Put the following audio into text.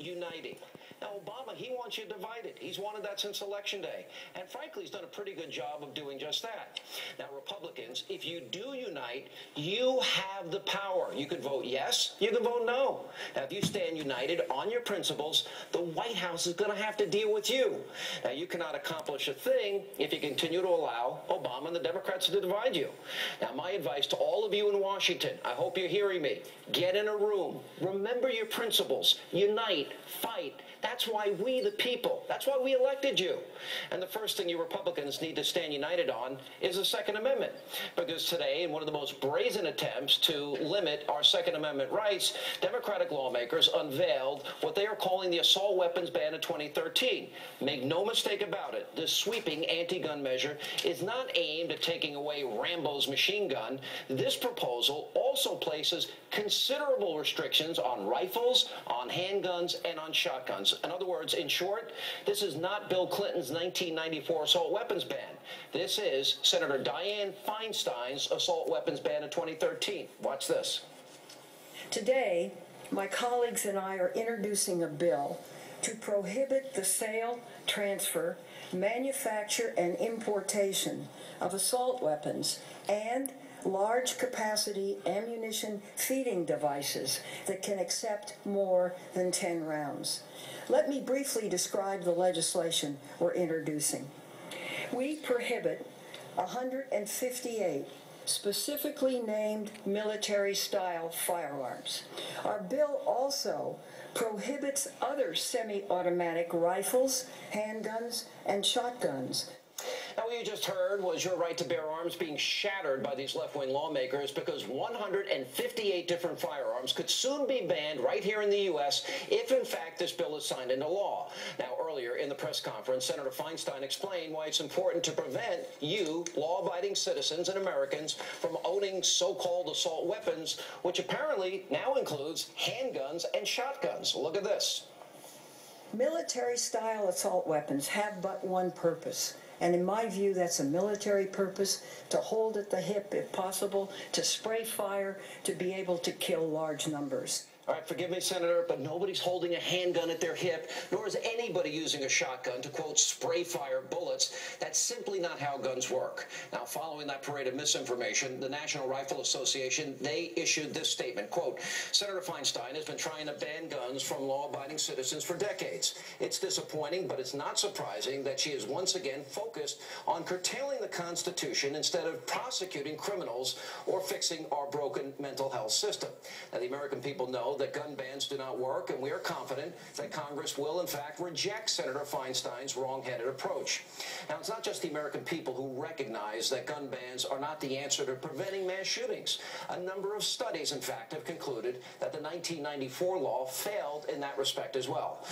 uniting. Now, Obama, he wants you divided. He's wanted that since Election Day. And frankly, he's done a pretty good job of doing just that. Now, Republicans, if you do unite, you have the power. You can vote yes, you can vote no. Now, if you stand united on your principles, the White House is going to have to deal with you. Now, you cannot accomplish a thing if you continue to allow Obama and the Democrats to divide you. Now, my advice to all of you in Washington, I hope you're hearing me, get in a room, remember your principles, unite, fight. That's why we, the people, that's why we elected you. And the first thing you Republicans need to stand united on is the Second Amendment. Because today, in one of the most brazen attempts to limit our Second Amendment rights, Democratic lawmakers unveiled what they are calling the assault weapons ban of 2013. Make no mistake about it, this sweeping anti-gun measure is not aimed at taking away Rambo's machine gun. This proposal also places considerable restrictions on rifles, on handguns, and on shotguns. In other words, in short, this is not Bill Clinton's 1994 assault weapons ban. This is Senator Dianne Feinstein's assault weapons ban of 2013. Watch this. Today, my colleagues and I are introducing a bill to prohibit the sale, transfer, manufacture, and importation of assault weapons and large-capacity ammunition feeding devices that can accept more than 10 rounds. Let me briefly describe the legislation we're introducing. We prohibit 158 specifically named military-style firearms. Our bill also prohibits other semi-automatic rifles, handguns, and shotguns. Now, what you just heard was your right to bear arms being shattered by these left-wing lawmakers because 158 different firearms could soon be banned right here in the U.S. if, in fact, this bill is signed into law. Now, earlier in the press conference, Senator Feinstein explained why it's important to prevent you, law-abiding citizens and Americans, from owning so-called assault weapons, which apparently now includes handguns and shotguns. Look at this. Military-style assault weapons have but one purpose. And in my view, that's a military purpose, to hold at the hip if possible, to spray fire, to be able to kill large numbers. All right, forgive me, Senator, but nobody's holding a handgun at their hip, nor is anybody using a shotgun to, quote, spray fire bullets. That's simply not how guns work. Now, following that parade of misinformation, the National Rifle Association, they issued this statement, quote, Senator Feinstein has been trying to ban guns from law-abiding citizens for decades. It's disappointing, but it's not surprising that she is once again focused on curtailing the Constitution instead of prosecuting criminals or fixing our broken mental health system. Now, the American people know that gun bans do not work, and we are confident that Congress will, in fact, reject Senator Feinstein's wrong-headed approach. Now, it's not just the American people who recognize that gun bans are not the answer to preventing mass shootings. A number of studies, in fact, have concluded that the 1994 law failed in that respect as well.